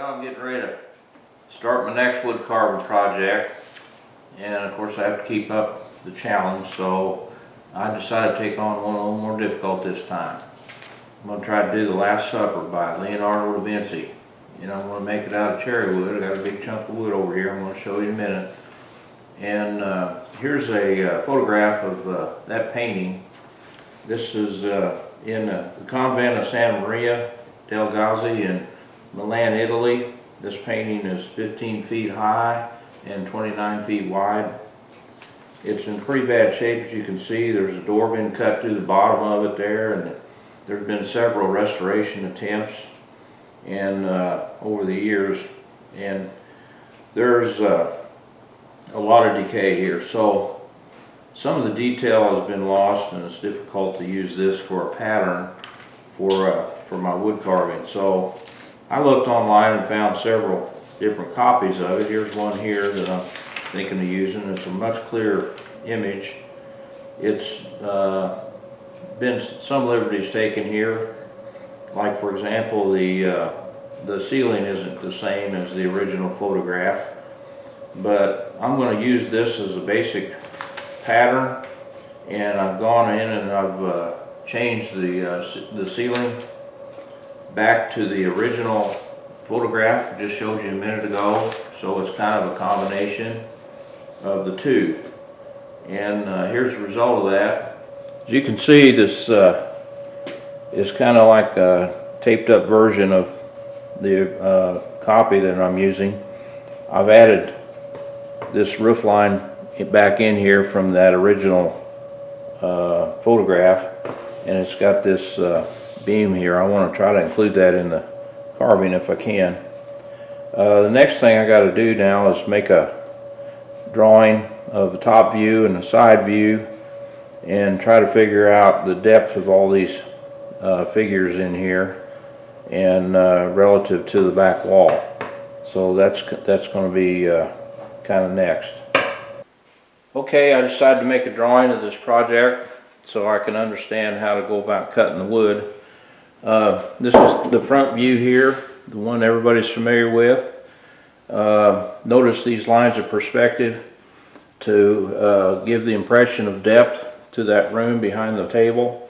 Well, I'm getting ready to start my next wood carving project, and of course I have to keep up the challenge, so I decided to take on one a little more difficult this time. I'm going to try to do The Last Supper by Leonardo da Vinci. I'm going to make it out of cherry wood. I got a big chunk of wood over here I'm going to show you in a minute. And here's a photograph of that painting. This is in the convent of Santa Maria del Gazzi in Milan, Italy. This painting is 15 feet high and 29 feet wide. It's in pretty bad shape, as you can see. There's a door been cut through the bottom of it there, and there's been several restoration attempts and over the years, and there's a lot of decay here. So some of the detail has been lost, and it's difficult to use this for a pattern for my wood carving. So I looked online and found several different copies of it. Here's one here that I'm thinking of using. It's a much clearer image. It's been some liberties taken here. Like, for example, the ceiling isn't the same as the original photograph, but I'm going to use this as a basic pattern, and I've gone in and I've changed the ceiling back to the original photograph I just showed you a minute ago, so it's kind of a combination of the two. And here's the result of that. As you can see, this is kind of like a taped up version of the copy that I'm using. I've added this roof line back in here from that original photograph, and it's got this beam here. I want to try to include that in the carving if I can. The next thing I got to do now is make a drawing of the top view and the side view, and try to figure out the depth of all these figures in here and relative to the back wall. So that's going to be kind of next. Okay, I decided to make a drawing of this project so I can understand how to go about cutting the wood. This is the front view here, the one everybody's familiar with. Notice these lines of perspective to give the impression of depth to that room behind the table.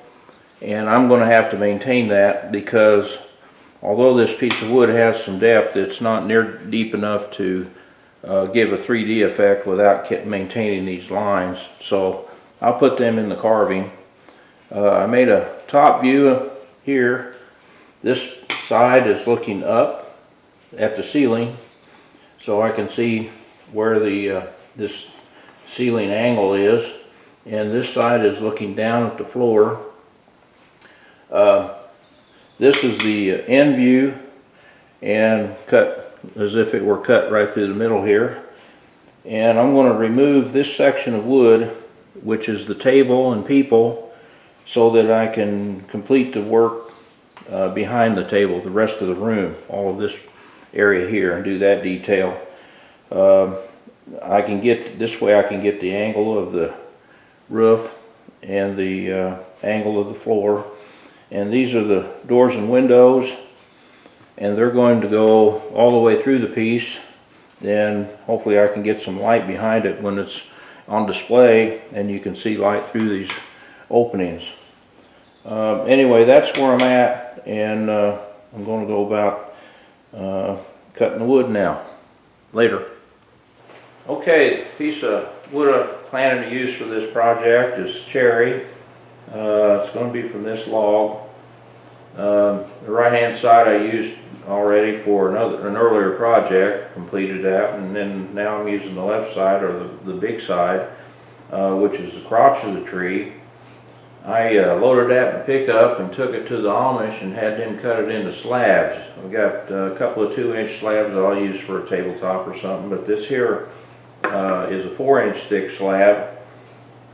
And I'm going to have to maintain that, because although this piece of wood has some depth, it's not near deep enough to give a 3D effect without maintaining these lines. So I'll put them in the carving. I made a top view here. This side is looking up at the ceiling, so I can see where the this ceiling angle is, and this side is looking down at the floor. This is the end view, and cut as if it were cut right through the middle here. And I'm going to remove this section of wood, which is the table and people, so that I can complete the work behind the table, the rest of the room, all of this area here, and do that detail. I can get this way. I can get the angle of the roof and the angle of the floor. And these are the doors and windows, and they're going to go all the way through the piece. Then hopefully I can get some light behind it when it's on display, and you can see light through these openings. Anyway, that's where I'm at, and I'm going to go about cutting the wood now. Later. Okay, the piece of wood I'm planning to use for this project is cherry. It's going to be from this log. The right hand side I used already for an earlier project, completed that, and then now I'm using the left side, or the big side, which is the crotch of the tree. I loaded that in a pickup and took it to the Amish and had them cut it into slabs. I've got a couple of 2-inch slabs that I'll use for a tabletop or something, but this here is a 4-inch thick slab.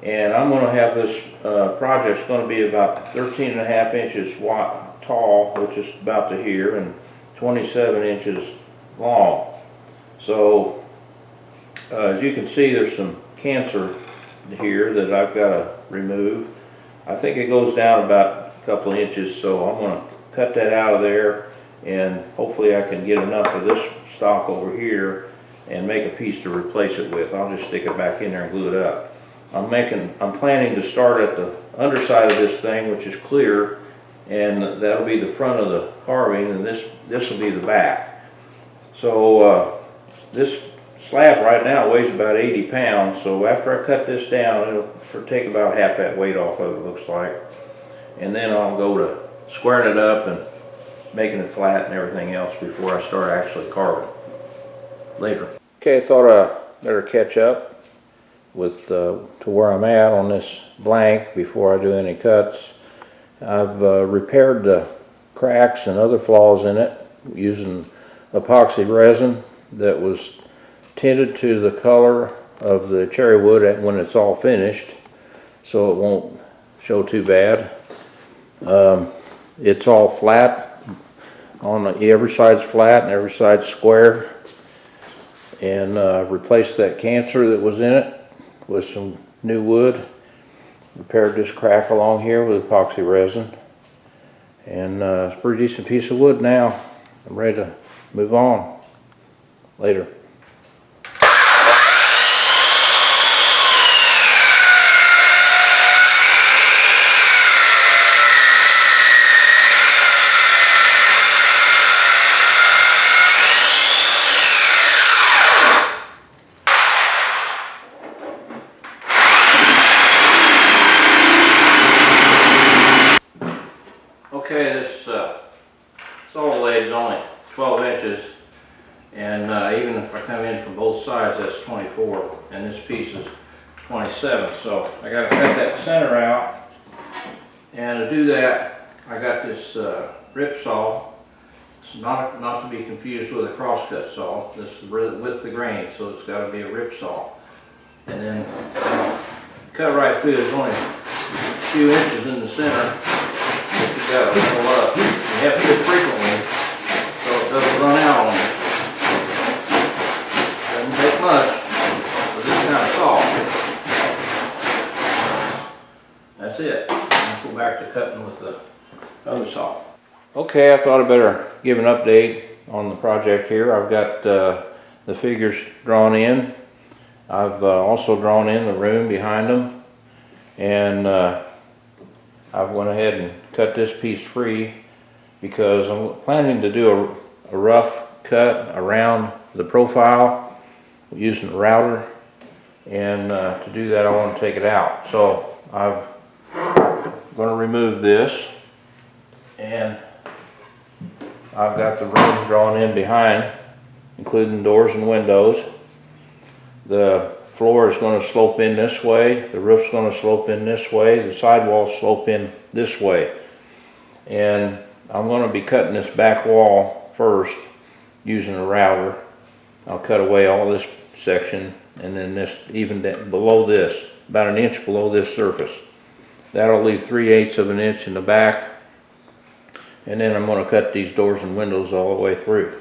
And I'm going to have this project's going to be about 13.5 inches tall, which is about to here, and 27 inches long. So as you can see, there's some cancer here that I've got to remove. I think it goes down about a couple of inches, so I'm going to cut that out of there and hopefully I can get enough of this stock over here and make a piece to replace it with. I'll just stick it back in there and glue it up. I'm planning to start at the underside of this thing, which is clear, and that'll be the front of the carving, and this will be the back. So this slab right now weighs about 80 pounds, so after I cut this down, it'll take about half that weight off of it, looks like. And then I'll go to squaring it up and making it flat and everything else before I start actually carving later. Okay, I thought I better catch up with to where I'm at on this blank before I do any cuts. I've repaired the cracks and other flaws in it using epoxy resin that was tinted to the color of the cherry wood when it's all finished, so it won't show too bad. It's all flat on every side's flat and every side's square, and replaced that cancer that was in it with some new wood. Repaired this crack along here with epoxy resin, and it's a pretty decent piece of wood now. I'm ready to move on later. Okay, this saw blade's only 12 inches, and even if I come in from both sides, that's 24, and this piece is 27. So I got to cut that center out, and to do that, I got this rip saw. It's not to be confused with a crosscut saw. This is with the grain, so it's got to be a rip saw. And then cut right through. There's only a few inches in the center. You got to pull up. You have to do it frequently so it doesn't run out on you. Doesn't take much for this kind of saw. That's it. I'll go back to cutting with the other saw. Okay, I thought I'd better give an update on the project here. I've got the figures drawn in. I've also drawn in the room behind them, and I went ahead and cut this piece free because I'm planning to do a rough cut around the profile using a router, and to do that I want to take it out. So I'm going to remove this, and I've got the room drawn in behind, including doors and windows. The floor is going to slope in this way, the roof's going to slope in this way, the sidewalls slope in this way. And I'm going to be cutting this back wall first using a router. I'll cut away all this section, and then this, even below this, about an inch below this surface. That'll leave 3/8 of an inch in the back, and then I'm going to cut these doors and windows all the way through.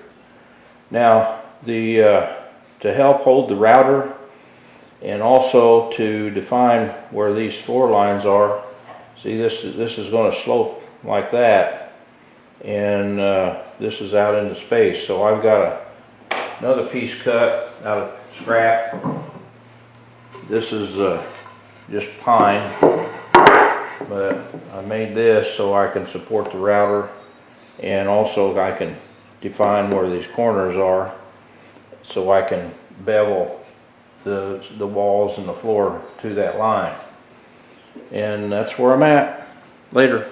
Now, to help hold the router and also to define where these floor lines are, see, this is going to slope like that, and this is out into space. So I've got another piece cut out of scrap. This is just pine, but I made this so I can support the router, and also I can define where these corners are so I can bevel the walls and the floor to that line. And that's where I'm at. Later.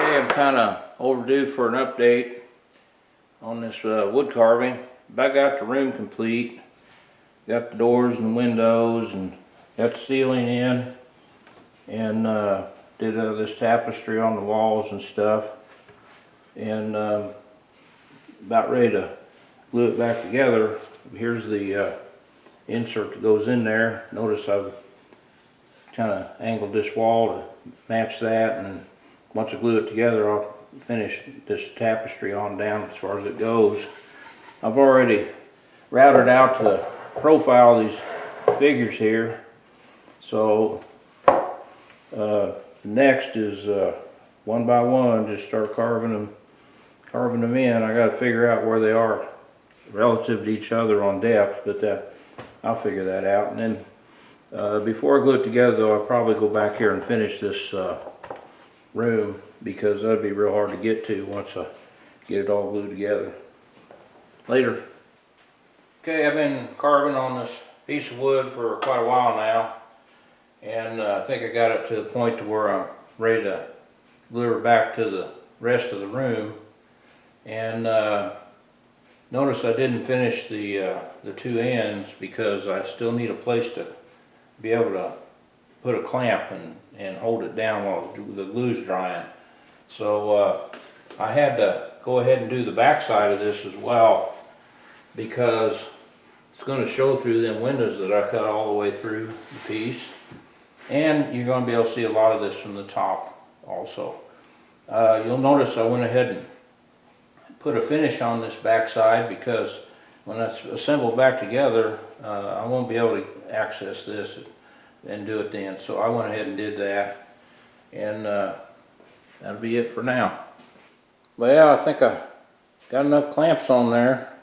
I'm kind of overdue for an update on this wood carving. But I got the room complete, got the doors and windows, and got the ceiling in, and did this tapestry on the walls and stuff, and about ready to glue it back together, here's the insert that goes in there. Notice I've kind of angled this wall to match that, and once I glue it together, I'll finish this tapestry on down as far as it goes. I've already routed out the profile of these figures here, so next is one by one, just start carving them in. I got to figure out where they are relative to each other on depth, but I'll figure that out. And then before I glue it together, though, I'll probably go back here and finish this room, because that'd be real hard to get to once I get it all glued together. Later. Okay, I've been carving on this piece of wood for quite a while now, and I think I got it to the point to where I'm ready to glue her back to the rest of the room. And notice I didn't finish the two ends, because I still need a place to be able to put a clamp and hold it down while the glue's drying. So I had to go ahead and do the back side of this as well, because it's going to show through them windows that I cut all the way through the piece. And you're going to be able to see a lot of this from the top also. You'll notice I went ahead and put a finish on this back side, because when it's assembled back together, I won't be able to access this and do it then. So I went ahead and did that, and that'll be it for now. Well, yeah, I think I got enough clamps on there,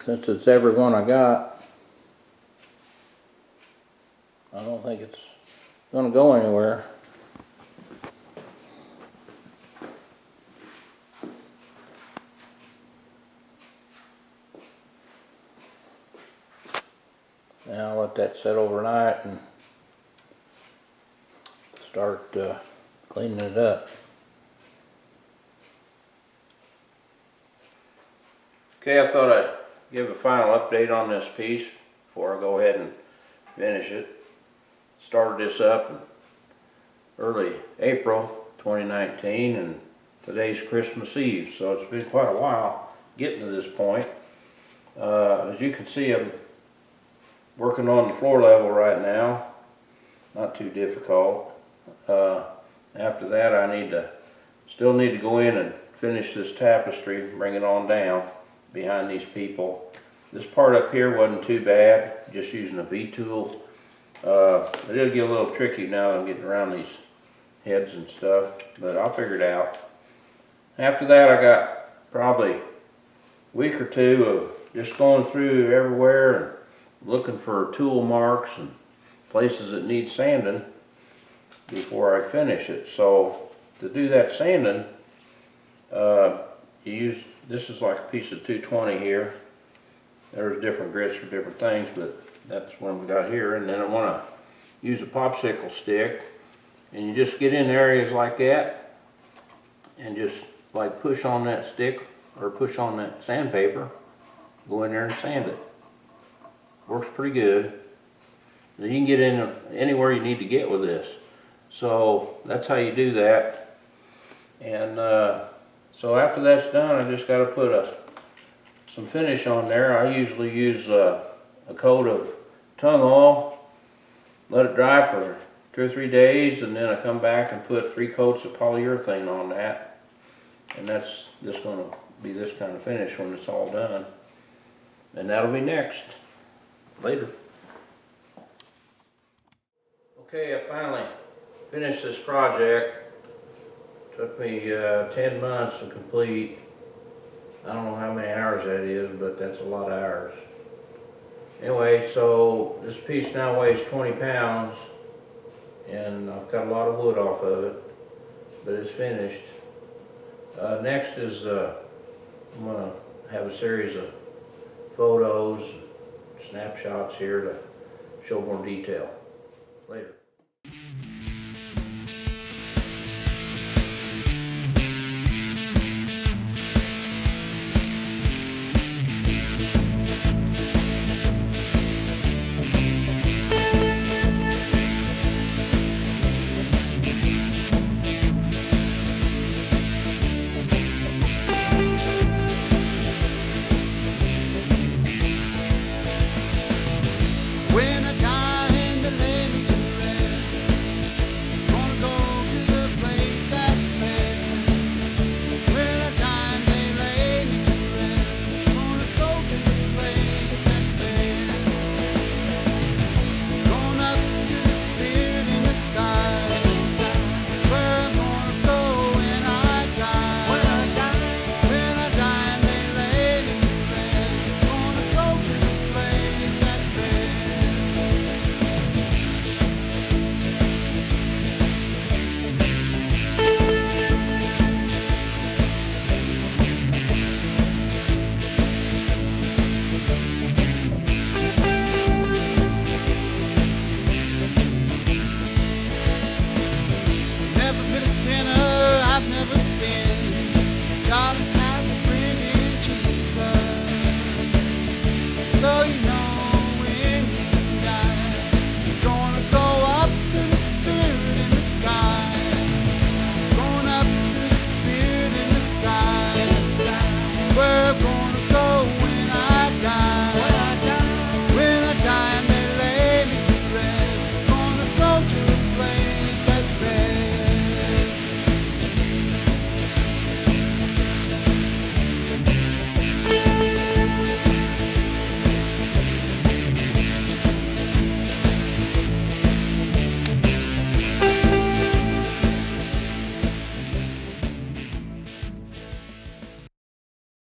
since it's every one I got. I don't think it's going to go anywhere. Now I'll let that set overnight and start cleaning it up. Okay, I thought I'd give a final update on this piece before I go ahead and finish it. Started this up in early April 2019, and today's Christmas Eve, so it's been quite a while getting to this point. As you can see, I'm working on the floor level right now. Not too difficult. After that, I still need to go in and finish this tapestry, bring it on down behind these people. This part up here wasn't too bad, just using a V-tool. It did get a little tricky now that I'm getting around these heads and stuff, but I'll figure it out. After that, I got probably a week or two of just going through everywhere and looking for tool marks and places that need sanding before I finish it. So to do that sanding, this is like a piece of 220 here. There's different grits for different things, but that's what we got here. And then I want to use a popsicle stick, and you just get in areas like that and just like push on that stick or push on that sandpaper, go in there and sand it. Works pretty good. You can get in anywhere you need to get with this. So that's how you do that. And so after that's done, I just got to put some finish on there. I usually use a coat of tung oil, let it dry for 2 or 3 days, and then I come back and put 3 coats of polyurethane on that. And that's just going to be this kind of finish when it's all done. And that'll be next. Later. Okay, I finally finished this project. Took me 10 months to complete. I don't know how many hours that is, but that's a lot of hours. Anyway, so this piece now weighs 20 pounds, and I've got a lot of wood off of it, but it's finished. Next is I'm going to have a series of photos, snapshots here to show more detail. Later.